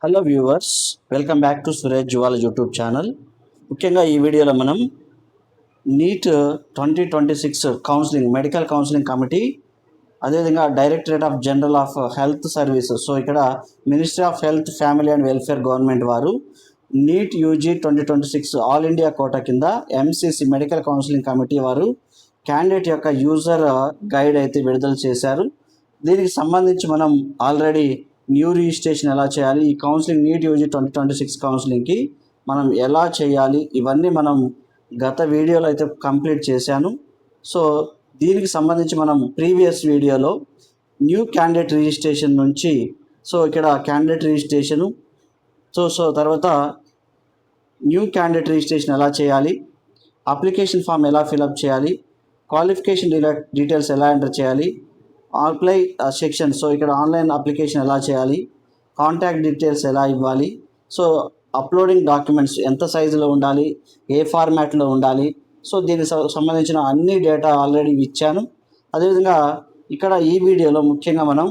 Hello viewers, welcome back to Suresh zoology YouTube channel. ముఖ్యంగా ఈ వీడియోలో మనం NEET 2026 counselling, medical counselling committee, అదేవిధంగా directorate of general of health services, so ఇక్కడ ministry of health, family and welfare government వారు NEET UG 2026 all India quota కింద MCC medical counselling committee వారు candidate యొక్క యూజర్ గైడ్ అయితే విడుదల చేశారు. దీనికి సంబంధించి మనం ఆల్రెడీ న్యూ రిజిస్ట్రేషన్ ఎలా చేయాలి, ఈ కౌన్సిలింగ్ నీట్ యూజీ 2026 కౌన్సిలింగ్కి మనం ఎలా చేయాలి, ఇవన్నీ మనం గత వీడియోలో అయితే కంప్లీట్ చేశాను. సో దీనికి సంబంధించి మనం ప్రీవియస్ వీడియోలో న్యూ క్యాండిడేట్ రిజిస్ట్రేషన్ నుంచి, సో ఇక్కడ క్యాండిడేట్ రిజిస్ట్రేషను, సో తర్వాత న్యూ క్యాండిడేట్ రిజిస్ట్రేషన్ ఎలా చేయాలి, అప్లికేషన్ ఫామ్ ఎలా ఫిలప్ చేయాలి, క్వాలిఫికేషన్ డీటెయిల్స్ ఎలా ఎంటర్ చేయాలి, అప్లై సెక్షన్, సో ఇక్కడ ఆన్లైన్ అప్లికేషన్ ఎలా చేయాలి, కాంటాక్ట్ డీటెయిల్స్ ఎలా ఇవ్వాలి, సో అప్లోడింగ్ డాక్యుమెంట్స్ ఎంత సైజులో ఉండాలి, ఏ ఫార్మాట్లో ఉండాలి, సో దీనికి సంబంధించిన అన్ని డేటా ఆల్రెడీ ఇచ్చాను. అదేవిధంగా ఇక్కడ ఈ వీడియోలో ముఖ్యంగా మనం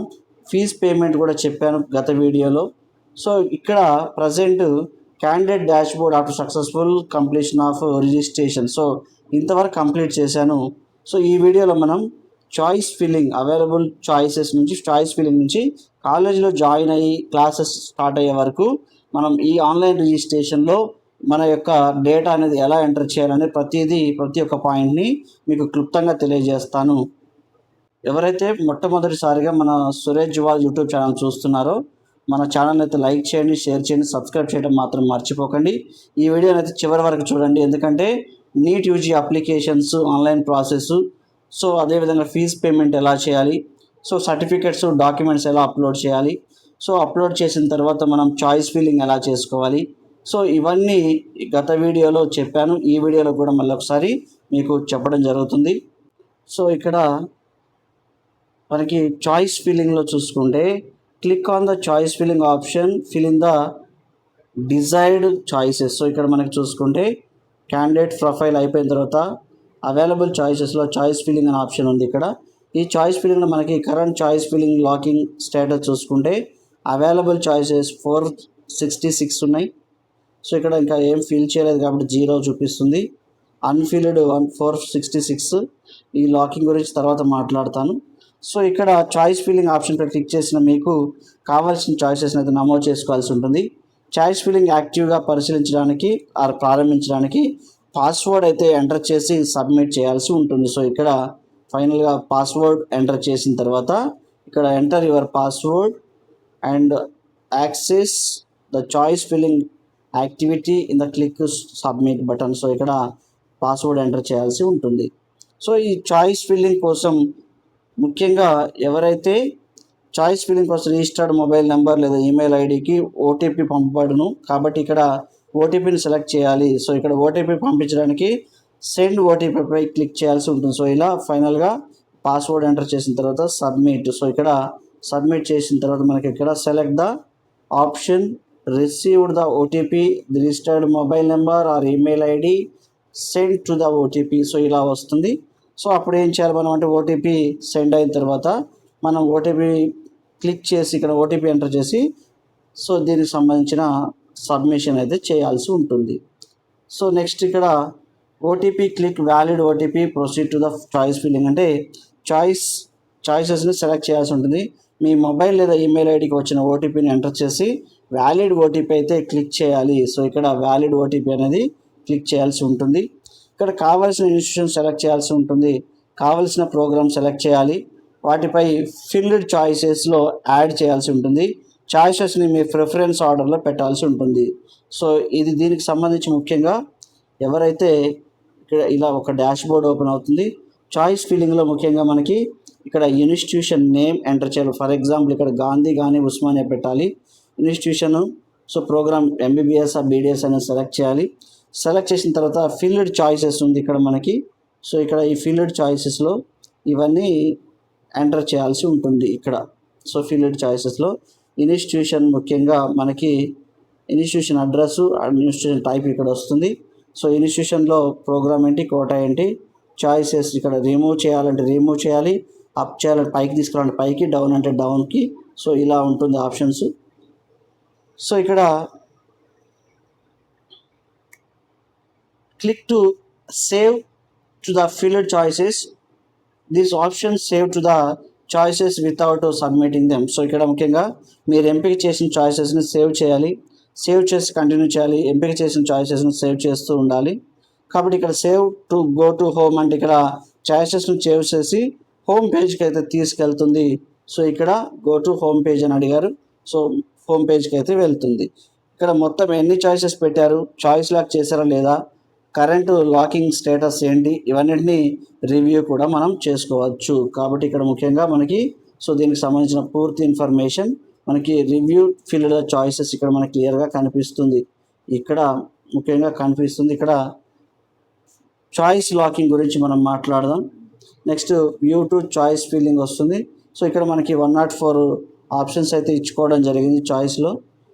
ఫీజ్ పేమెంట్ కూడా చెప్పాను గత వీడియోలో. సో ఇక్కడ present candidate dash board after successful completion of registration, so ఇంతవరకు కంప్లీట్ చేశాను. సో ఈ వీడియోలో మనం చాయిస్ ఫిల్లింగ్, అవైలబుల్ చాయిసెస్ నుంచి, చాయిస్ ఫిల్లింగ్ నుంచి కాలేజీలో జాయిన్ అయ్యి క్లాసెస్ స్టార్ట్ అయ్యే వరకు మనం ఈ ఆన్లైన్ రిజిస్ట్రేషన్లో మన యొక్క డేటా అనేది ఎలా ఎంటర్ చేయాలనే ప్రతి ఒక్క పాయింట్ని మీకు క్లుప్తంగా తెలియజేస్తాను. ఎవరైతే మొట్టమొదటిసారిగా మన సురేష్ జువాలజీ యూట్యూబ్ ఛానల్ చూస్తున్నారో మన ఛానల్ అయితే లైక్ చేయండి, షేర్ చేయండి, సబ్స్క్రైబ్ చేయడం మాత్రం మర్చిపోకండి. ఈ వీడియోని అయితే చివరి వరకు చూడండి, ఎందుకంటే NEET UG applications online process, so అదేవిధంగా ఫీజ్ పేమెంట్ ఎలా చేయాలి, సో సర్టిఫికెట్స్ డాక్యుమెంట్స్ ఎలా అప్లోడ్ చేయాలి, సో అప్లోడ్ చేసిన తర్వాత మనం చాయిస్ ఫిల్లింగ్ ఎలా చేసుకోవాలి, సో ఇవన్నీ గత వీడియోలో చెప్పాను. ఈ వీడియోలో కూడా మళ్ళీ ఒకసారి మీకు చెప్పడం జరుగుతుంది. సో ఇక్కడ మనకి చాయిస్ ఫిల్లింగ్లో చూసుకుంటే click on the choice filling option, fill in the desired choices. So ఇక్కడ మనకి చూసుకుంటే క్యాండిడేట్ ప్రొఫైల్ అయిపోయిన తర్వాత అవైలబుల్ చాయిసెస్లో చాయిస్ ఫిల్లింగ్ అనే ఆప్షన్ ఉంది. ఇక్కడ ఈ చాయిస్ ఫిల్లింగ్లో మనకి current choice filling locking status చూసుకుంటే అవైలబుల్ చాయిసెస్ 466 ఉన్నాయి. సో ఇక్కడ ఇంకా ఏం ఫిల్ చేయలేదు కాబట్టి 0 చూపిస్తుంది. అన్ఫిల్డ్ 466. ఈ లాకింగ్ గురించి తర్వాత మాట్లాడతాను. సో ఇక్కడ చాయిస్ ఫిల్లింగ్ ఆప్షన్పై క్లిక్ చేసిన మీకు కావాల్సిన చాయిసెస్ని అయితే నమోదు చేసుకోవాల్సి ఉంటుంది. చాయిస్ ఫిల్లింగ్ యాక్టివ్గా పరిశీలించడానికి ప్రారంభించడానికి పాస్వర్డ్ అయితే ఎంటర్ చేసి సబ్మిట్ చేయాల్సి ఉంటుంది. సో ఇక్కడ ఫైనల్గా పాస్వర్డ్ ఎంటర్ చేసిన తర్వాత ఇక్కడ enter your password and access the choice filling activity in the click submit button. So ఇక్కడ పాస్వర్డ్ ఎంటర్ చేయాల్సి ఉంటుంది. సో ఈ చాయిస్ ఫిల్లింగ్ కోసం ముఖ్యంగా ఎవరైతే చాయిస్ ఫిల్లింగ్ కోసం రిజిస్టర్డ్ మొబైల్ నెంబర్ లేదా ఈమెయిల్ ఐడికి ఓటీపీ పంపబడును, కాబట్టి ఇక్కడ ఓటీపీని సెలెక్ట్ చేయాలి. సో ఇక్కడ ఓటీపీ పంపించడానికి సెండ్ ఓటీపీపై క్లిక్ చేయాల్సి ఉంటుంది. సో ఇలా ఫైనల్గా పాస్వర్డ్ ఎంటర్ చేసిన తర్వాత సబ్మిట్. సో ఇక్కడ సబ్మిట్ చేసిన తర్వాత మనకి ఇక్కడ select the option received the OTP, the registered mobile number are email ID send to the OTP. So ఇలా వస్తుంది. సో అప్పుడు ఏం చేయాలి మనం అంటే ఓటీపీ సెండ్ అయిన తర్వాత మనం ఓటీపీ క్లిక్ చేసి ఇక్కడ ఓటీపీ ఎంటర్ చేసి సో దీనికి సంబంధించిన సబ్మిషన్ అయితే చేయాల్సి ఉంటుంది. సో నెక్స్ట్ ఇక్కడ OTP click valid OTP proceed to the choice filling, అంటే చాయిసెస్ని సెలెక్ట్ చేయాల్సి ఉంటుంది. మీ మొబైల్ లేదా ఈమెయిల్ ఐడికి వచ్చిన ఓటీపీని ఎంటర్ చేసి వ్యాలిడ్ ఓటీపీ అయితే క్లిక్ చేయాలి. సో ఇక్కడ వ్యాలిడ్ ఓటీపీ అనేది క్లిక్ చేయాల్సి ఉంటుంది. ఇక్కడ కావాల్సిన ఇన్స్టిట్యూషన్ సెలెక్ట్ చేయాల్సి ఉంటుంది, కావాల్సిన ప్రోగ్రామ్ సెలెక్ట్ చేయాలి, వాటిపై ఫిల్డ్ చాయిసెస్లో యాడ్ చేయాల్సి ఉంటుంది, చాయిసెస్ని మీ ప్రిఫరెన్స్ ఆర్డర్లో పెట్టాల్సి ఉంటుంది. సో దీనికి సంబంధించి ముఖ్యంగా ఎవరైతే ఇక్కడ ఇలా ఒక డాష్ బోర్డ్ ఓపెన్ అవుతుంది. చాయిస్ ఫిల్లింగ్లో ముఖ్యంగా మనకి ఇక్కడ ఇన్స్టిట్యూషన్ నేమ్ ఎంటర్ చేయాలి. ఫర్ ఎగ్జాంపుల్ ఇక్కడ గాంధీ కానీ ఉస్మానియా పెట్టాలి. Institution so program MBBS BDS అనేది సెలెక్ట్ చేయాలి. సెలెక్ట్ చేసిన తర్వాత ఫిల్డ్ చాయిసెస్ ఉంది ఇక్కడ మనకి. సో ఇక్కడ ఈ ఫిల్డ్ చాయిసెస్లో ఇవన్నీ ఎంటర్ చేయాల్సి ఉంటుంది ఇక్కడ. సో ఫిల్డ్ చాయిసెస్లో ఇన్స్టిట్యూషన్ ముఖ్యంగా మనకి ఇన్స్టిట్యూషన్ అడ్రస్, ఇన్స్టిట్యూషన్ టైప్ ఇక్కడ వస్తుంది. సో ఇన్స్టిట్యూషన్లో ప్రోగ్రామ్ ఏంటి, కోటా ఏంటి, చాయిసెస్ ఇక్కడ రిమూవ్ చేయాలంటే రిమూవ్ చేయాలి, అప్ చేయాలంటే పైకి తీసుకురావాలంటే పైకి, డౌన్ అంటే డౌన్కి. సో ఇలా ఉంటుంది ఆప్షన్స్. సో ఇక్కడ click to save to the filled choices. These options save to the choices without submitting them. So ఇక్కడ ముఖ్యంగా మీరు ఎంపిక చేసిన చాయిసెస్ని సేవ్ చేయాలి, సేవ్ చేసి కంటిన్యూ చేయాలి, ఎంపిక చేసిన చాయిసెస్ని సేవ్ చేస్తూ ఉండాలి. కాబట్టి ఇక్కడ save to go to home అంటే ఇక్కడ చాయిసెస్ని సేవ్ చేసి హోమ్ పేజ్కి అయితే తీసుకెళ్తుంది. సో ఇక్కడ గో టు హోమ్ పేజ్ అని అడిగారు, సో హోమ్ పేజ్కి అయితే వెళ్తుంది. ఇక్కడ మొత్తం ఎన్ని చాయిసెస్ పెట్టారు, చాయిస్ లాక్ చేశారా లేదా, కరెంట్ లాకింగ్ స్టేటస్ ఏంటి, ఇవన్నిటిని రివ్యూ కూడా మనం చేసుకోవచ్చు. కాబట్టి ఇక్కడ ముఖ్యంగా మనకి సో దీనికి సంబంధించిన పూర్తి ఇన్ఫర్మేషన్ మనకి రివ్యూ ఫిల్డ్ చాయిసెస్ ఇక్కడ మనకి క్లియర్గా కనిపిస్తుంది. ఇక్కడ ముఖ్యంగా కనిపిస్తుంది. ఇక్కడ చాయిస్ లాకింగ్ గురించి మనం మాట్లాడదాం. Next view to choice filling వస్తుంది. సో ఇక్కడ మనకి 104 ఆప్షన్స్ అయితే ఇచ్చుకోవడం జరిగింది చాయిస్లో.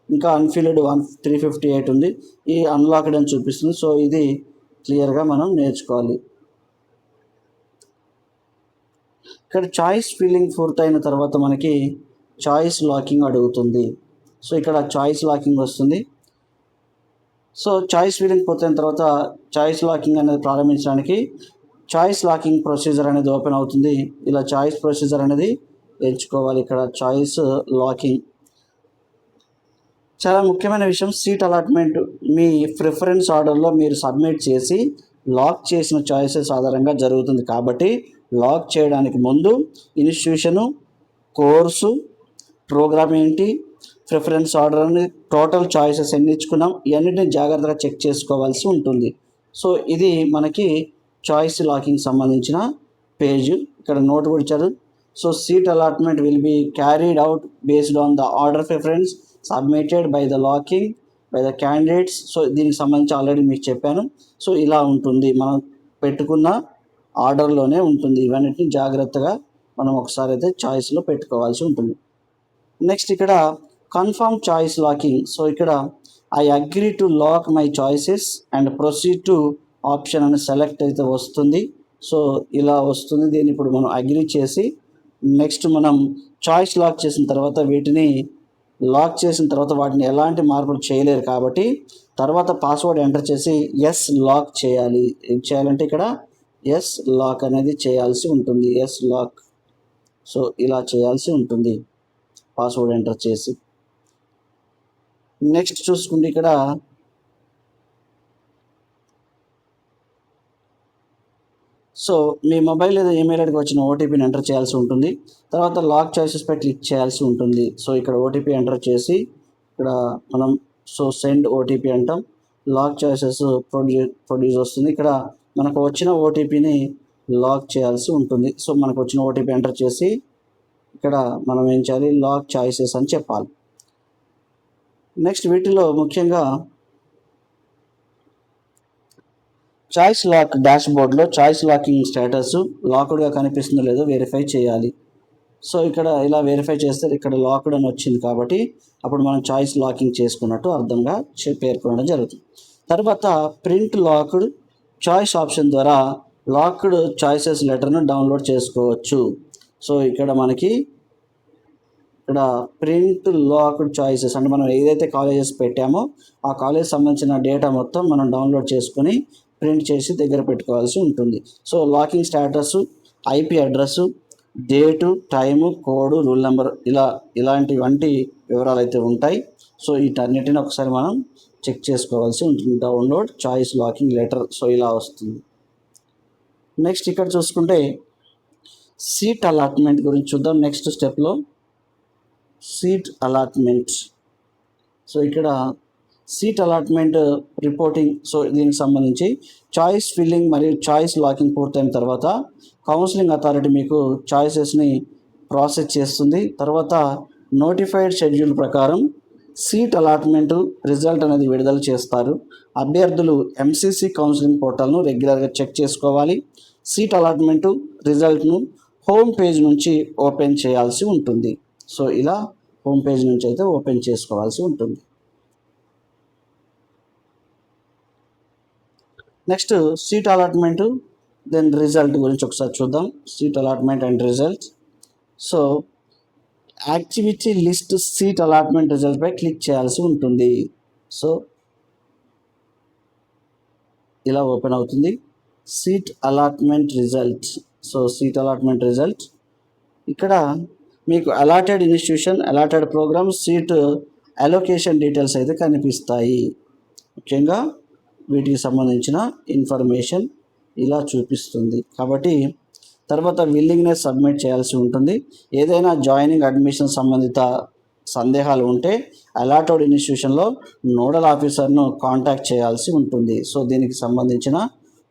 ఇంకా అన్ఫిల్డ్ 358 ఉంది, ఈ అన్లాక్డ్ అని చూపిస్తుంది. సో ఇది క్లియర్గా మనం నేర్చుకోవాలి. ఇక్కడ చాయిస్ ఫిల్లింగ్ పూర్తయిన తర్వాత మనకి చాయిస్ లాకింగ్ అడుగుతుంది. సో ఇక్కడ చాయిస్ లాకింగ్ వస్తుంది. సో చాయిస్ ఫిల్లింగ్ పూర్తయిన తర్వాత చాయిస్ లాకింగ్ అనేది ప్రారంభించడానికి చాయిస్ లాకింగ్ ప్రొసీజర్ అనేది ఓపెన్ అవుతుంది. ఇలా చాయిస్ ప్రొసీజర్ అనేది ఎంచుకోవాలి. ఇక్కడ చాయిస్ లాకింగ్ చాలా ముఖ్యమైన విషయం. సీట్ అలాట్మెంట్ మీ ప్రిఫరెన్స్ ఆర్డర్లో మీరు సబ్మిట్ చేసి లాక్ చేసిన చాయిసెస్ ఆధారంగా జరుగుతుంది. కాబట్టి లాక్ చేయడానికి ముందు ఇన్స్టిట్యూషను, కోర్సు, ప్రోగ్రామ్ ఏంటి, ప్రిఫరెన్స్ ఆర్డర్ అని టోటల్ చాయిసెస్ ఎన్ని ఇచ్చుకున్నాం ఇవన్నిటిని జాగ్రత్తగా చెక్ చేసుకోవాల్సి ఉంటుంది. సో ఇది మనకి చాయిస్ లాకింగ్ సంబంధించిన పేజ్. ఇక్కడ నోట్ కూడా ఇచ్చారు. So seat allotment will be carried out based on the order preference submitted by the locking by the candidates. So దీనికి సంబంధించి ఆల్రెడీ మీకు చెప్పాను. సో ఇలా ఉంటుంది, మనం పెట్టుకున్న ఆర్డర్లోనే ఉంటుంది. ఇవన్నిటిని జాగ్రత్తగా మనం ఒకసారి అయితే చాయిస్లో పెట్టుకోవాల్సి ఉంటుంది. నెక్స్ట్ ఇక్కడ కన్ఫర్మ్ చాయిస్ లాకింగ్. సో ఇక్కడ I agree to lock my choices and proceed to option అని సెలెక్ట్ అయితే వస్తుంది. సో ఇలా వస్తుంది. దీన్ని ఇప్పుడు మనం అగ్రీ చేసి నెక్స్ట్ మనం చాయిస్ లాక్ చేసిన తర్వాత వీటిని లాక్ చేసిన తర్వాత వాటిని ఎలాంటి మార్పులు చేయలేరు కాబట్టి తర్వాత పాస్వర్డ్ ఎంటర్ చేసి ఎస్ లాక్ చేయాలి. ఏం చేయాలంటే ఇక్కడ ఎస్ లాక్ అనేది చేయాల్సి ఉంటుంది. Yes lock. సో ఇలా చేయాల్సి ఉంటుంది పాస్వర్డ్ ఎంటర్ చేసి. నెక్స్ట్ చూసుకుంటే ఇక్కడ సో మీ మొబైల్ లేదా ఈమెయిల్ ఐడికి వచ్చిన ఓటీపీని ఎంటర్ చేయాల్సి ఉంటుంది. తర్వాత లాక్ చాయిసెస్ పై క్లిక్ చేయాల్సి ఉంటుంది. సో ఇక్కడ ఓటీపీ ఎంటర్ చేసి ఇక్కడ మనం సో సెండ్ ఓటీపీ అంటాం. లాక్ చాయిసెస్ ప్రొడ్యూస్ వస్తుంది. ఇక్కడ మనకు వచ్చిన ఓటీపీని లాక్ చేయాల్సి ఉంటుంది. సో మనకు వచ్చిన ఓటీపీ ఎంటర్ చేసి ఇక్కడ మనం ఏం చేయాలి, లాక్ చాయిసెస్ అని చెప్పాలి. నెక్స్ట్ వీటిలో ముఖ్యంగా చాయిస్ లాక్ డాష్ బోర్డ్లో చాయిస్ లాకింగ్ స్టేటస్ లాక్డ్గా కనిపిస్తుందో లేదో వెరిఫై చేయాలి. సో ఇక్కడ ఇలా వెరిఫై చేస్తే ఇక్కడ లాక్డ్ అని వచ్చింది కాబట్టి అప్పుడు మనం చాయిస్ లాకింగ్ చేసుకున్నట్టు అర్థంగా పేర్కొనడం జరుగుతుంది. తర్వాత ప్రింట్ లాక్డ్ చాయిస్ ఆప్షన్ ద్వారా లాక్డ్ చాయిసెస్ లెటర్ను డౌన్లోడ్ చేసుకోవచ్చు. సో ఇక్కడ మనకి ఇక్కడ ప్రింట్ లాక్డ్ చాయిసెస్ అంటే మనం ఏదైతే కాలేజెస్ పెట్టామో ఆ కాలేజ్ సంబంధించిన డేటా మొత్తం మనం డౌన్లోడ్ చేసుకొని ప్రింట్ చేసి దగ్గర పెట్టుకోవాల్సి ఉంటుంది. So locking status, IP address, date, time, code, rule number ఇలాంటివంటి వివరాలు అయితే ఉంటాయి. సో వీటన్నిటిని ఒకసారి మనం చెక్ చేసుకోవాల్సి ఉంటుంది. Download choice locking letter. So ఇలా వస్తుంది. నెక్స్ట్ ఇక్కడ చూసుకుంటే సీట్ అలాట్మెంట్ గురించి చూద్దాం. నెక్స్ట్ స్టెప్లో సీట్ అలాట్మెంట్. సో ఇక్కడ సీట్ అలాట్మెంట్ రిపోర్టింగ్. సో దీనికి సంబంధించి చాయిస్ ఫిల్లింగ్ మరియు చాయిస్ లాకింగ్ పూర్తయిన తర్వాత కౌన్సిలింగ్ అథారిటీ మీకు చాయిసెస్ని ప్రాసెస్ చేస్తుంది. తర్వాత నోటిఫైడ్ షెడ్యూల్ ప్రకారం సీట్ అలాట్మెంట్ రిజల్ట్ అనేది విడుదల చేస్తారు. అభ్యర్థులు ఎంసీసీ కౌన్సిలింగ్ పోర్టల్ను రెగ్యులర్గా చెక్ చేసుకోవాలి. సీట్ అలాట్మెంట్ రిజల్ట్ను హోమ్ పేజ్ నుంచి ఓపెన్ చేయాల్సి ఉంటుంది. సో ఇలా హోమ్ పేజ్ నుంచి అయితే ఓపెన్ చేసుకోవాల్సి ఉంటుంది. Next seat allotment then result గురించి ఒకసారి చూద్దాం. Seat allotment and result. So activity list seat allotment రిజల్ట్పై క్లిక్ చేయాల్సి ఉంటుంది. సో ఇలా ఓపెన్ అవుతుంది seat allotment result. So seat allotment result ఇక్కడ మీకు allotted institution, allotted programme, seat allocation details అయితే కనిపిస్తాయి. ముఖ్యంగా వీటికి సంబంధించిన ఇన్ఫర్మేషన్ ఇలా చూపిస్తుంది. కాబట్టి తర్వాత విల్లింగ్నెస్ సబ్మిట్ చేయాల్సి ఉంటుంది. ఏదైనా జాయినింగ్ అడ్మిషన్ సంబంధిత సందేహాలు ఉంటే అలాటెడ్ ఇన్స్టిట్యూషన్లో నోడల్ ఆఫీసర్ను కాంటాక్ట్ చేయాల్సి ఉంటుంది. సో దీనికి సంబంధించిన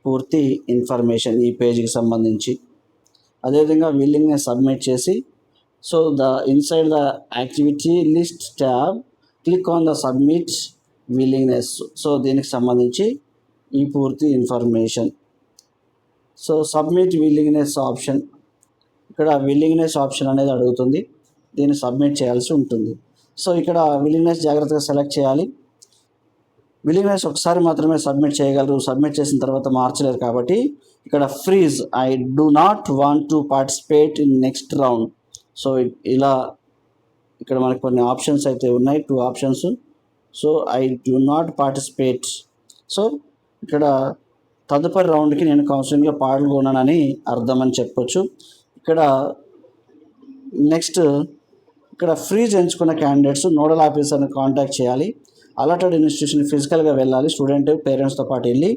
పూర్తి ఇన్ఫర్మేషన్ ఈ పేజీకి సంబంధించి. అదేవిధంగా విల్లింగ్నెస్ సబ్మిట్ చేసి so inside the activity list tab click on the submit willingness. So దీనికి సంబంధించి ఈ పూర్తి information. So submit willingness option, ఇక్కడ విల్లింగ్నెస్ ఆప్షన్ అనేది అడుగుతుంది, దీన్ని సబ్మిట్ చేయాల్సి ఉంటుంది. సో ఇక్కడ విల్లింగ్నెస్ జాగ్రత్తగా సెలెక్ట్ చేయాలి. విల్లింగ్నెస్ ఒకసారి మాత్రమే సబ్మిట్ చేయగలరు, సబ్మిట్ చేసిన తర్వాత మార్చలేరు. కాబట్టి ఇక్కడ freeze, I do not want to participate in next round. So ఇలా ఇక్కడ మనకు కొన్ని ఆప్షన్స్ అయితే ఉన్నాయి, 2 options. So I do not participate. So ఇక్కడ తదుపరి రౌండ్కి నేను కౌన్సిలింగ్లో పాల్గొనని అర్థం అని చెప్పొచ్చు. ఇక్కడ నెక్స్ట్ ఇక్కడ ఫ్రీజ్ ఎంచుకున్న క్యాండిడేట్స్ నోడల్ ఆఫీసర్ని కాంటాక్ట్ చేయాలి. అలాటెడ్ ఇన్స్టిట్యూషన్ ఫిజికల్గా వెళ్ళాలి, స్టూడెంట్ పేరెంట్స్తో పాటు వెళ్ళి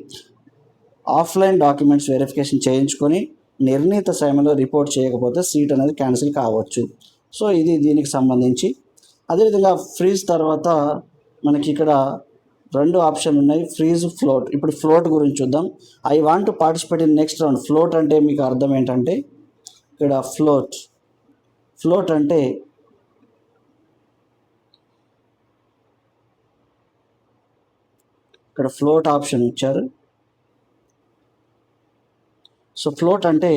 ఆఫ్లైన్ డాక్యుమెంట్స్ వెరిఫికేషన్ చేయించుకొని నిర్ణీత సమయంలో రిపోర్ట్ చేయకపోతే సీట్ అనేది క్యాన్సిల్ కావచ్చు. సో ఇది దీనికి సంబంధించి. అదేవిధంగా ఫ్రీజ్ తర్వాత మనకి ఇక్కడ 2 ఆప్షన్ ఉన్నాయి, ఫ్రీజ్, ఫ్లోట్. ఇప్పుడు ఫ్లోట్ గురించి చూద్దాం. I want to participate in next round. Float అంటే మీకు అర్థం ఏంటంటే ఇక్కడ ఫ్లోట్ అంటే ఇక్కడ ఫ్లోట్ ఆప్షన్ ఇచ్చారు. సో ఫ్లోట్ అంటే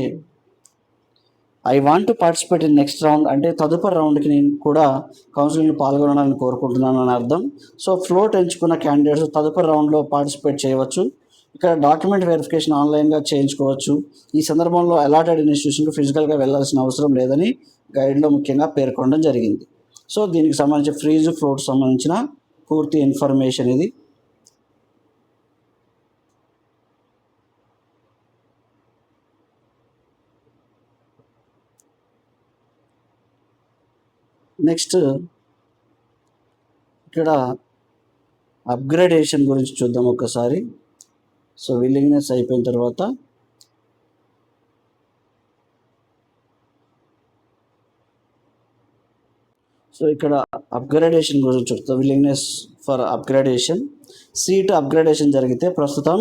I want to participate in next round అంటే తదుపరి రౌండ్కి నేను కూడా కౌన్సిలింగ్లో పాల్గొనాలని కోరుకుంటున్నాను అని అర్థం. సో ఫ్లోట్ ఎంచుకున్న క్యాండిడేట్స్ తదుపరి రౌండ్లో పార్టిసిపేట్ చేయవచ్చు. ఇక్కడ డాక్యుమెంట్ వెరిఫికేషన్ ఆన్లైన్గా చేయించుకోవచ్చు. ఈ సందర్భంలో అలాటెడ్ ఇన్స్టిట్యూషన్కి ఫిజికల్గా వెళ్ళాల్సిన అవసరం లేదని గైడ్లో ముఖ్యంగా పేర్కొనడం జరిగింది. సో దీనికి సంబంధించి ఫ్రీజ్, ఫ్లోట్ సంబంధించిన పూర్తి ఇన్ఫర్మేషన్ ఇది. నెక్స్ట్ ఇక్కడ అప్గ్రేడేషన్ గురించి చూద్దాం ఒకసారి. సో విల్లింగ్నెస్ అయిపోయిన తర్వాత సో ఇక్కడ అప్గ్రేడేషన్ గురించి చూద్దాం. Willingness for upgradation. Seat upgradation జరిగితే ప్రస్తుతం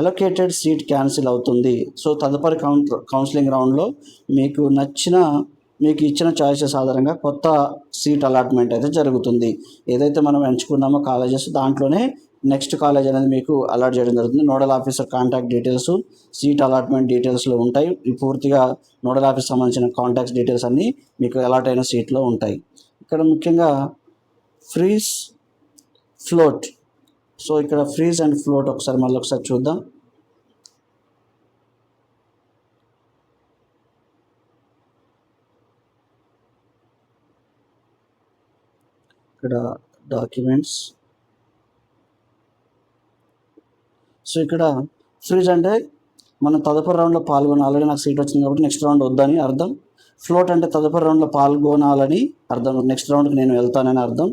అలొకేటెడ్ సీట్ క్యాన్సిల్ అవుతుంది. సో తదుపరి కౌన్సిలింగ్ రౌండ్లో మీకు ఇచ్చిన చాయిసెస్ ఆధారంగా కొత్త సీట్ అలాట్మెంట్ అయితే జరుగుతుంది. ఏదైతే మనం ఎంచుకున్నామో కాలేజెస్ దాంట్లోనే నెక్స్ట్ కాలేజ్ అనేది మీకు అలాట్ చేయడం జరుగుతుంది. Nodal officer contact details, seat allotment డీటెయిల్స్లో ఉంటాయి. ఈ పూర్తిగా నోడల్ ఆఫీస్ సంబంధించిన కాంటాక్ట్స్ డీటెయిల్స్ అన్నీ మీకు అలాట్ అయిన సీట్లో ఉంటాయి. ఇక్కడ ముఖ్యంగా ఫ్రీజ్, ఫ్లోట్. సో ఇక్కడ ఫ్రీజ్ అండ్ ఫ్లోట్ మళ్ళీ ఒకసారి చూద్దాం. ఇక్కడ డాక్యుమెంట్స్. సో ఇక్కడ ఫ్రీజ్ అంటే మనం తదుపరి రౌండ్లో పాల్గొనాలి, ఆల్రెడీ నాకు సీట్ వచ్చింది కాబట్టి నెక్స్ట్ రౌండ్ వద్దని అర్థం. ఫ్లోట్ అంటే తదుపరి రౌండ్లో పాల్గొనాలని అర్థం, నెక్స్ట్ రౌండ్కి నేను వెళ్తానని అర్థం.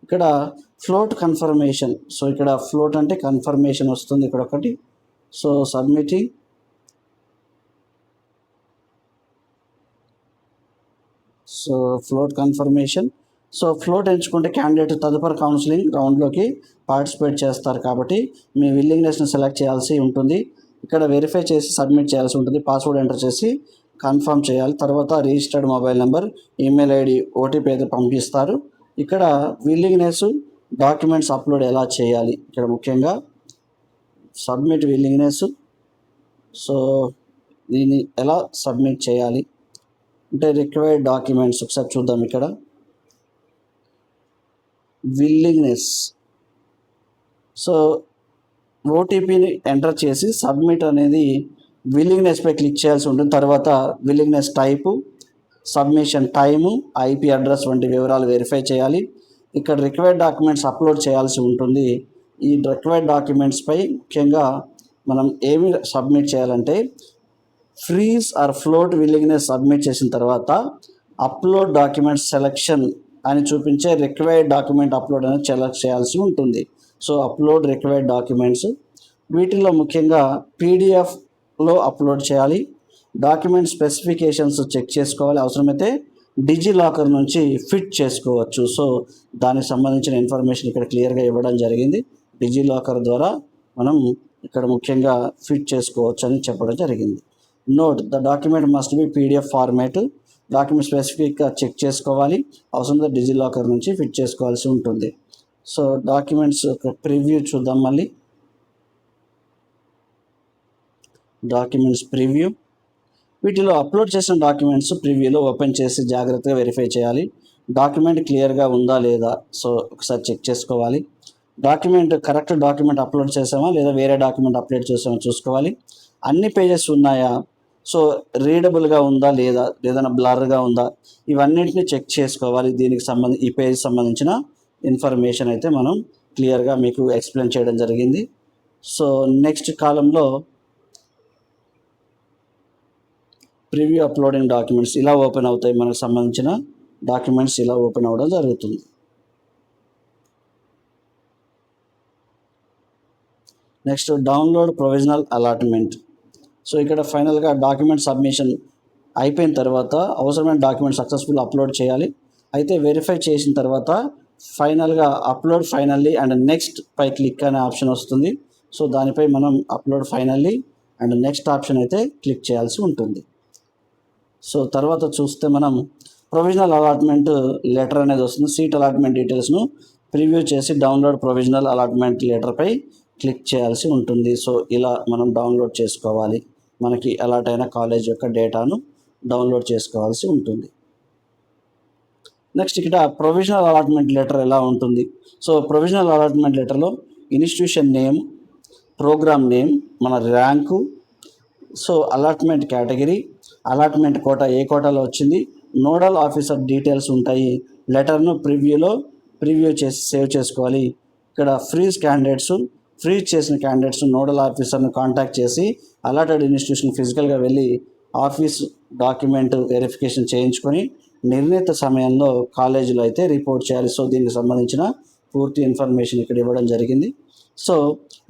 ఇక్కడ ఫ్లోట్ కన్ఫర్మేషన్. సో ఇక్కడ ఫ్లోట్ అంటే కన్ఫర్మేషన్ వస్తుంది ఇక్కడ ఒకటి. So submitting. So float confirmation. So float ఎంచుకుంటే క్యాండిడేట్ తదుపరి కౌన్సిలింగ్ రౌండ్లోకి పార్టిసిపేట్ చేస్తారు కాబట్టి మీ విల్లింగ్నెస్ని సెలెక్ట్ చేయాల్సి ఉంటుంది. ఇక్కడ వెరిఫై చేసి సబ్మిట్ చేయాల్సి ఉంటుంది. పాస్వర్డ్ ఎంటర్ చేసి కన్ఫర్మ్ చేయాలి. తర్వాత registered mobile number, email ID, OTP అయితే పంపిస్తారు. ఇక్కడ విల్లింగ్నెస్ డాక్యుమెంట్స్ అప్లోడ్ ఎలా చేయాలి, ఇక్కడ ముఖ్యంగా సబ్మిట్ విల్లింగ్నెస్. సో దీన్ని ఎలా సబ్మిట్ చేయాలి అంటే రిక్వైర్డ్ డాక్యుమెంట్స్ ఒకసారి చూద్దాం. ఇక్కడ విల్లింగ్నెస్. సో ఓటీపీని ఎంటర్ చేసి సబ్మిట్ అనేది విల్లింగ్నెస్పై క్లిక్ చేయాల్సి ఉంటుంది. తర్వాత willingness type, submission time, IP address వంటి వివరాలు వెరిఫై చేయాలి. ఇక్కడ రిక్వైర్డ్ డాక్యుమెంట్స్ అప్లోడ్ చేయాల్సి ఉంటుంది. ఈ రిక్వైర్డ్ డాక్యుమెంట్స్పై ముఖ్యంగా మనం ఏమి సబ్మిట్ చేయాలంటే freeze or float willingness submit చేసిన తర్వాత అప్లోడ్ డాక్యుమెంట్ సెలెక్షన్ అని చూపించే రిక్వైర్డ్ డాక్యుమెంట్ అప్లోడ్ అనేది సెలెక్ట్ చేయాల్సి ఉంటుంది. సో అప్లోడ్ రిక్వైర్డ్ డాక్యుమెంట్స్ వీటిల్లో ముఖ్యంగా పీడిఎఫ్లో అప్లోడ్ చేయాలి. డాక్యుమెంట్ స్పెసిఫికేషన్స్ చెక్ చేసుకోవాలి. అవసరమైతే డిజిలాకర్ నుంచి ఫిట్ చేసుకోవచ్చు. సో దానికి సంబంధించిన ఇన్ఫర్మేషన్ ఇక్కడ క్లియర్గా ఇవ్వడం జరిగింది. డిజిలాకర్ ద్వారా మనం ఇక్కడ ముఖ్యంగా ఫిట్ చేసుకోవచ్చు అని చెప్పడం జరిగింది. Note the document must be PDF format. Document స్పెసిఫిక్గా చెక్ చేసుకోవాలి. అవసరమైతే డిజిలాకర్ నుంచి ఫిట్ చేసుకోవాల్సి ఉంటుంది. సో డాక్యుమెంట్స్ ప్రివ్యూ చూద్దాం. మళ్ళీ డాక్యుమెంట్స్ ప్రివ్యూ వీటిలో అప్లోడ్ చేసిన డాక్యుమెంట్స్ ప్రివ్యూలో ఓపెన్ చేసి జాగ్రత్తగా వెరిఫై చేయాలి. డాక్యుమెంట్ క్లియర్గా ఉందా లేదా సో ఒకసారి చెక్ చేసుకోవాలి. డాక్యుమెంట్ కరెక్ట్ డాక్యుమెంట్ అప్లోడ్ చేసామా లేదా వేరే డాక్యుమెంట్ అప్లోడ్ చేసామా చూసుకోవాలి. అన్ని పేజెస్ ఉన్నాయా, సో రీడబుల్గా ఉందా లేదా, ఏదైనా బ్లర్గా ఉందా, ఇవన్నింటినీ చెక్ చేసుకోవాలి. దీనికి ఈ పేజ్ సంబంధించిన ఇన్ఫర్మేషన్ అయితే మనం క్లియర్గా మీకు ఎక్స్ప్లెయిన్ చేయడం జరిగింది. సో నెక్స్ట్ కాలంలో ప్రివ్యూ అప్లోడింగ్ డాక్యుమెంట్స్ ఇలా ఓపెన్ అవుతాయి. మనకు సంబంధించిన డాక్యుమెంట్స్ ఇలా ఓపెన్ అవ్వడం జరుగుతుంది. Next download provisional allotment. So ఇక్కడ ఫైనల్గా డాక్యుమెంట్ సబ్మిషన్ అయిపోయిన తర్వాత అవసరమైన డాక్యుమెంట్ సక్సెస్ఫుల్ అప్లోడ్ చేయాలి. అయితే వెరిఫై చేసిన తర్వాత ఫైనల్గా అప్లోడ్ ఫైనల్లీ అండ్ నెక్స్ట్ పై క్లిక్ అనే ఆప్షన్ వస్తుంది. సో దానిపై మనం upload finally and next option అయితే క్లిక్ చేయాల్సి ఉంటుంది. సో తర్వాత చూస్తే మనం ప్రొవిజనల్ అలాట్మెంట్ లెటర్ అనేది వస్తుంది. సీట్ అలాట్మెంట్ డీటెయిల్స్ను ప్రివ్యూ చేసి డౌన్లోడ్ ప్రొవిజనల్ అలాట్మెంట్ లెటర్పై క్లిక్ చేయాల్సి ఉంటుంది. సో ఇలా మనం డౌన్లోడ్ చేసుకోవాలి. మనకి అలాట్ అయిన కాలేజ్ యొక్క డేటాను డౌన్లోడ్ చేసుకోవాల్సి ఉంటుంది. నెక్స్ట్ ఇక్కడ ప్రొవిజనల్ అలాట్మెంట్ లెటర్ ఎలా ఉంటుంది. సో ప్రొవిజనల్ అలాట్మెంట్ లెటర్లో ఇన్స్టిట్యూషన్ నేమ్, ప్రోగ్రామ్ నేమ్, మన rank, so allotment category, allotment quota ఏ కోటాలో వచ్చింది, నోడల్ ఆఫీసర్ డీటెయిల్స్ ఉంటాయి. లెటర్ను ప్రివ్యూ చేసి సేవ్ చేసుకోవాలి. ఇక్కడ ఫ్రీజ్ చేసిన క్యాండిడేట్స్ నోడల్ ఆఫీసర్ను కాంటాక్ట్ చేసి అలాటెడ్ ఇన్స్టిట్యూషన్ ఫిజికల్గా వెళ్ళి ఆఫీస్ డాక్యుమెంట్ వెరిఫికేషన్ చేయించుకొని నిర్ణీత సమయంలో కాలేజీలో అయితే రిపోర్ట్ చేయాలి. సో దీనికి సంబంధించిన పూర్తి ఇన్ఫర్మేషన్ ఇక్కడ ఇవ్వడం జరిగింది. సో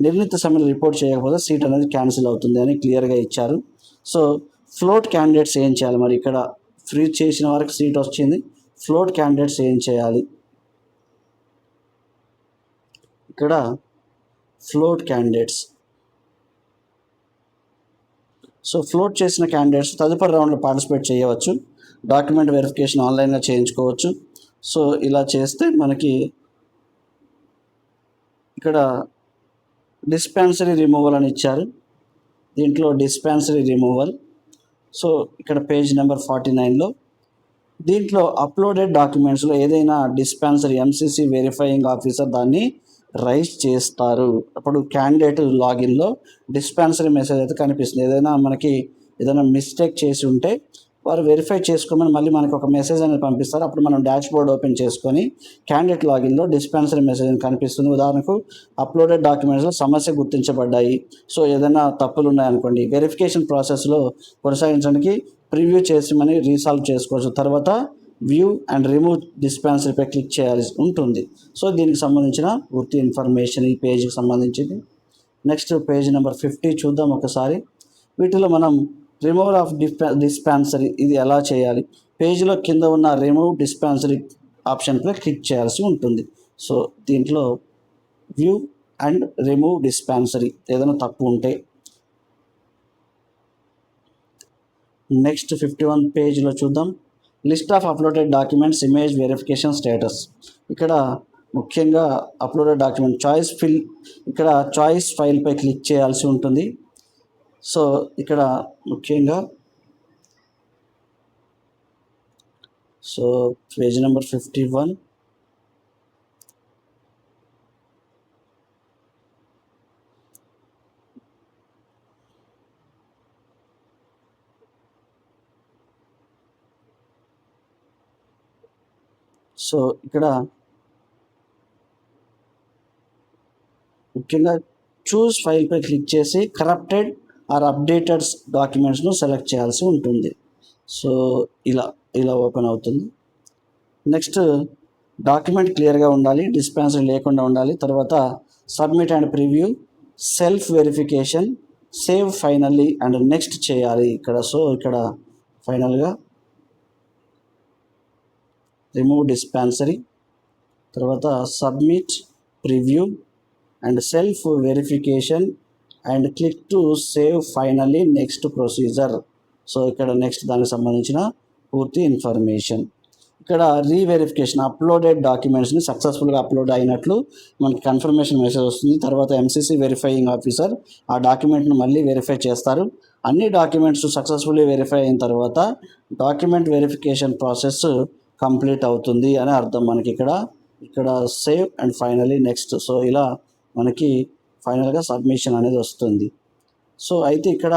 నిర్ణీత సమయంలో రిపోర్ట్ చేయకపోతే సీట్ అనేది క్యాన్సిల్ అవుతుంది అని క్లియర్గా ఇచ్చారు. సో ఫ్లోట్ క్యాండిడేట్స్ ఏం చేయాలి, మరి ఇక్కడ ఫ్రీజ్ చేసిన వారికి సీట్ వచ్చింది, ఫ్లోట్ క్యాండిడేట్స్ ఏం చేయాలి. ఇక్కడ ఫ్లోట్ క్యాండిడేట్స్, సో ఫ్లోట్ చేసిన క్యాండిడేట్స్ తదుపరి రౌండ్లో పార్టిసిపేట్ చేయవచ్చు. డాక్యుమెంట్ వెరిఫికేషన్ ఆన్లైన్గా చేయించుకోవచ్చు. సో ఇలా చేస్తే మనకి ఇక్కడ డిస్పెన్సరీ రిమూవల్ అని ఇచ్చారు. దీంట్లో డిస్పెన్సరీ రిమూవల్, సో ఇక్కడ పేజ్ నెంబర్ 49లో దీంట్లో అప్లోడెడ్ డాక్యుమెంట్స్లో ఏదైనా డిస్పెన్సరీ ఎంసీసీ వెరిఫైయింగ్ ఆఫీసర్ దాన్ని రైజ్ చేస్తారు. అప్పుడు క్యాండిడేట్ లాగిన్లో డిస్పెన్సరీ మెసేజ్ అయితే కనిపిస్తుంది. ఏదైనా మిస్టేక్ చేసి ఉంటే వారు వెరిఫై చేసుకోమని మళ్ళీ మనకు ఒక మెసేజ్ అనేది పంపిస్తారు. అప్పుడు మనం డాష్ బోర్డ్ ఓపెన్ చేసుకొని క్యాండిడేట్ లాగిన్లో డిస్పెన్సరీ మెసేజ్ అని కనిపిస్తుంది. ఉదాహరణకు అప్లోడెడ్ డాక్యుమెంట్స్లో సమస్య గుర్తించబడ్డాయి, సో ఏదైనా తప్పులు ఉన్నాయనుకోండి, వెరిఫికేషన్ ప్రాసెస్లో కొనసాగించడానికి ప్రివ్యూ చేసి మని రీసాల్వ్ చేసుకోవచ్చు. తర్వాత వ్యూ అండ్ రిమూవ్ డిస్పెన్సరీపై క్లిక్ చేయాల్సి ఉంటుంది. సో దీనికి సంబంధించిన పూర్తి ఇన్ఫర్మేషన్ ఈ పేజ్కి సంబంధించింది. నెక్స్ట్ పేజ్ నెంబర్ 50 చూద్దాం ఒకసారి. వీటిలో మనం రిమూవల్ ఆఫ్ డిస్పెన్సరీ ఇది ఎలా చేయాలి. పేజ్లో కింద ఉన్న రిమూవ్ డిస్పెన్సరీ ఆప్షన్పై క్లిక్ చేయాల్సి ఉంటుంది. సో దీంట్లో వ్యూ అండ్ రిమూవ్ డిస్పెన్సరీ ఏదైనా తప్పు ఉంటే. నెక్స్ట్ 51 పేజ్లో చూద్దాం. List of uploaded documents image verification status. ఇక్కడ ముఖ్యంగా అప్లోడెడ్ డాక్యుమెంట్ ఇక్కడ చాయిస్ ఫైల్పై క్లిక్ చేయాల్సి ఉంటుంది. సో ఇక్కడ ముఖ్యంగా పేజ్ నెంబర్ 51, సో ఇక్కడ ముఖ్యంగా చూస్ ఫైల్పై క్లిక్ చేసి కరప్టెడ్ ఆర్ అప్డేటెడ్ డాక్యుమెంట్స్ను సెలెక్ట్ చేయాల్సి ఉంటుంది. సో ఇలా ఓపెన్ అవుతుంది. నెక్స్ట్ డాక్యుమెంట్ క్లియర్గా ఉండాలి, డిస్పెన్సరీ లేకుండా ఉండాలి. తర్వాత submit and preview, self verification, save finally and next చేయాలి ఇక్కడ. సో ఇక్కడ ఫైనల్గా రిమూవ్ డిస్పెన్సరీ, తర్వాత submit, preview and self verification and click to save finally next procedure. So ఇక్కడ నెక్స్ట్ దానికి సంబంధించిన పూర్తి ఇన్ఫర్మేషన్. ఇక్కడ రీవెరిఫికేషన్, అప్లోడెడ్ డాక్యుమెంట్స్ని సక్సెస్ఫుల్గా అప్లోడ్ అయినట్లు మనకి కన్ఫర్మేషన్ మెసేజ్ వస్తుంది. తర్వాత ఎంసీసీ వెరిఫైయింగ్ ఆఫీసర్ ఆ డాక్యుమెంట్ను మళ్ళీ వెరిఫై చేస్తారు. అన్ని డాక్యుమెంట్స్ సక్సెస్ఫుల్లీ వెరిఫై అయిన తర్వాత డాక్యుమెంట్ వెరిఫికేషన్ ప్రాసెస్ కంప్లీట్ అవుతుంది అని అర్థం మనకి ఇక్కడ save and finally next. So ఇలా మనకి ఫైనల్గా సబ్మిషన్ అనేది వస్తుంది. సో అయితే ఇక్కడ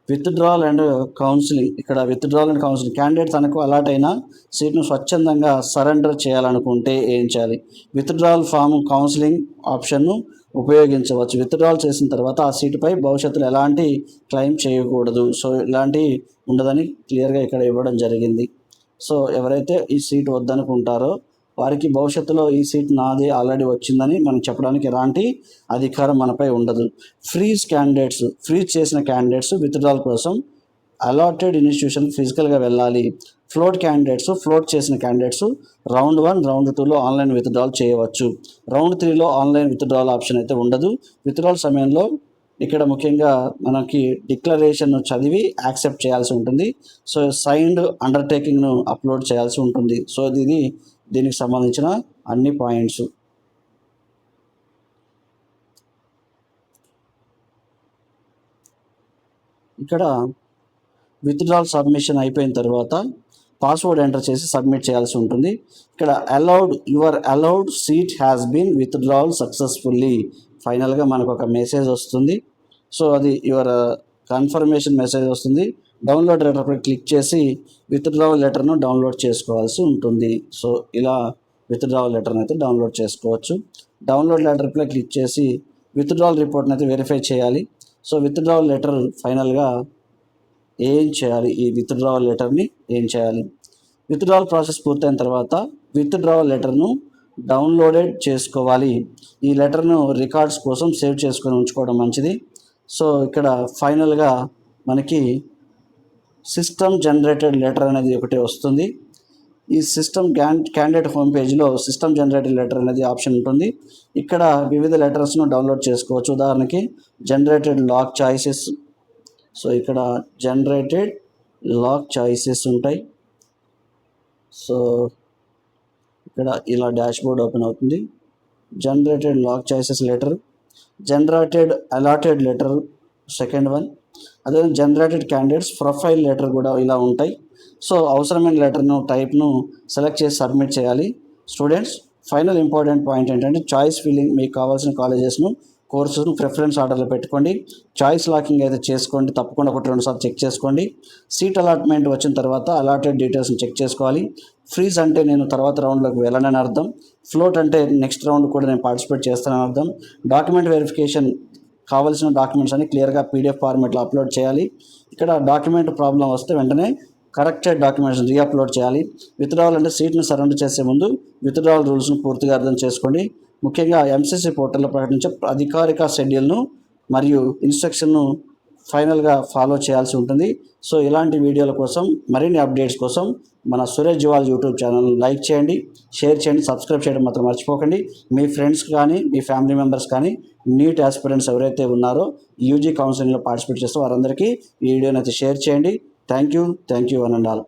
విత్డ్రాల్ అండ్ కౌన్సిలింగ్, క్యాండిడేట్ తనకు అలాట్ అయిన సీట్ను స్వచ్ఛందంగా సరెండర్ చేయాలనుకుంటే ఏం చేయాలి? విత్డ్రాల్ ఫామ్ కౌన్సిలింగ్ ఆప్షన్ను ఉపయోగించవచ్చు. విత్డ్రాల్ చేసిన తర్వాత ఆ సీటుపై భవిష్యత్తులో ఎలాంటి క్లెయిమ్ చేయకూడదు. సో ఇలాంటి ఉండదని క్లియర్గా ఇక్కడ ఇవ్వడం జరిగింది. సో ఎవరైతే ఈ సీటు వద్దనుకుంటారో వారికి భవిష్యత్తులో ఈ సీట్ నాది ఆల్రెడీ వచ్చిందని మనం చెప్పడానికి ఎలాంటి అధికారం మనపై ఉండదు. ఫ్రీజ్ చేసిన క్యాండిడేట్స్ విత్డ్రాల్ కోసం అలాటెడ్ ఇన్స్టిట్యూషన్ ఫిజికల్గా వెళ్ళాలి. ఫ్లోట్ చేసిన క్యాండిడేట్స్ రౌండ్ 1, రౌండ్ 2లో ఆన్లైన్ విత్డ్రాల్ చేయవచ్చు. రౌండ్ 3లో ఆన్లైన్ విత్డ్రాల్ ఆప్షన్ అయితే ఉండదు. విత్డ్రాల్ సమయంలో ఇక్కడ ముఖ్యంగా మనకి డిక్లరేషన్ను చదివి యాక్సెప్ట్ చేయాల్సి ఉంటుంది. సో సైన్డ్ అండర్టేకింగ్ను అప్లోడ్ చేయాల్సి ఉంటుంది. సో దీనికి సంబంధించిన అన్ని పాయింట్స్. ఇక్కడ విత్డ్రాల్ సబ్మిషన్ అయిపోయిన తర్వాత పాస్వర్డ్ ఎంటర్ చేసి సబ్మిట్ చేయాల్సి ఉంటుంది. ఇక్కడ your allowed seat has been withdrawal successfully. ఫైనల్గా మనకు ఒక మెసేజ్ వస్తుంది. సో అది యువర్ కన్ఫర్మేషన్ మెసేజ్ వస్తుంది. డౌన్లోడ్ లెటర్పై క్లిక్ చేసి విత్డ్రావల్ లెటర్ను డౌన్లోడ్ చేసుకోవాల్సి ఉంటుంది. సో ఇలా విత్డ్రావల్ లెటర్ని అయితే డౌన్లోడ్ చేసుకోవచ్చు. డౌన్లోడ్ లెటర్పై క్లిక్ చేసి విత్డ్రావల్ రిపోర్ట్ని అయితే వెరిఫై చేయాలి. సో విత్డ్రావల్ లెటర్ ఫైనల్గా ఏం చేయాలి? ఈ విత్డ్రావల్ లెటర్ని ఏం చేయాలి? విత్డ్రావల్ ప్రాసెస్ పూర్తయిన తర్వాత విత్డ్రావల్ లెటర్ను డౌన్లోడెడ్ చేసుకోవాలి. ఈ లెటర్ను రికార్డ్స్ కోసం సేవ్ చేసుకొని ఉంచుకోవడం మంచిది. సో ఇక్కడ ఫైనల్గా మనకి సిస్టమ్ జనరేటెడ్ లెటర్ అనేది ఒకటి వస్తుంది. ఈ క్యాండిడేట్ హోమ్ పేజ్లో సిస్టమ్ జనరేటెడ్ లెటర్ అనేది ఆప్షన్ ఉంటుంది. ఇక్కడ వివిధ లెటర్స్ను డౌన్లోడ్ చేసుకోవచ్చు. ఉదాహరణకి జనరేటెడ్ లాక్ చాయిసెస్. సో ఇక్కడ జనరేటెడ్ లాక్ చాయిసెస్ ఉంటాయి. సో ఇక్కడ ఇలా డాష్బోర్డ్ ఓపెన్ అవుతుంది. Generated lock choices letter, generated allotted letter second one, అదే జనరేటెడ్ క్యాండిడేట్స్ ప్రొఫైల్ లెటర్ కూడా ఇలా ఉంటాయి. సో అవసరమైన లెటర్ను టైప్ను సెలెక్ట్ చేసి సబ్మిట్ చేయాలి. స్టూడెంట్స్, ఫైనల్ ఇంపార్టెంట్ పాయింట్ ఏంటంటే చాయిస్ ఫిల్లింగ్. మీకు కావాల్సిన కాలేజెస్ను కోర్సును ప్రిఫరెన్స్ ఆర్డర్లో పెట్టుకోండి. చాయిస్ లాకింగ్ అయితే చేసుకోండి, తప్పకుండా 1-2 సార్లు చెక్ చేసుకోండి. సీట్ అలాట్మెంట్ వచ్చిన తర్వాత అలాటెడ్ డీటెయిల్స్ని చెక్ చేసుకోవాలి. ఫ్రీజ్ అంటే నేను తర్వాత రౌండ్లోకి వెళ్ళనని అర్థం. ఫ్లోట్ అంటే నెక్స్ట్ రౌండ్ కూడా నేను పార్టిసిపేట్ చేస్తానని అర్థం. డాక్యుమెంట్ వెరిఫికేషన్ కావాల్సిన డాక్యుమెంట్స్ అని క్లియర్గా పీడిఎఫ్ ఫార్మేట్లో అప్లోడ్ చేయాలి. ఇక్కడ డాక్యుమెంట్ ప్రాబ్లం వస్తే వెంటనే కరెక్టెడ్ డాక్యుమెంట్స్ రీఅప్లోడ్ చేయాలి. విత్డ్రావల్ అంటే సీట్ను సరెండర్ చేసే ముందు విత్డ్రావల్ రూల్స్ను పూర్తిగా అర్థం చేసుకోండి. ముఖ్యంగా ఎంసీసీ పోర్టల్లో ప్రకటించే అధికారిక షెడ్యూల్ను మరియు ఇన్స్ట్రక్షన్ను ఫైనల్గా ఫాలో చేయాల్సి ఉంటుంది. సో ఇలాంటి వీడియోల కోసం, మరిన్ని అప్డేట్స్ కోసం మన సురేష్ జువాలజీ యూట్యూబ్ ఛానల్ని లైక్ చేయండి, షేర్ చేయండి, సబ్స్క్రైబ్ చేయడం మాత్రం మర్చిపోకండి. మీ ఫ్రెండ్స్ కానీ మీ ఫ్యామిలీ మెంబర్స్ కానీ నీట్ ఆస్పిరెంట్స్ ఎవరైతే ఉన్నారో యూజీ కౌన్సిలింగ్లో పార్టిసిపేట్ చేస్తూ వారందరికీ ఈ వీడియోని అయితే షేర్ చేయండి. Thank you one and all.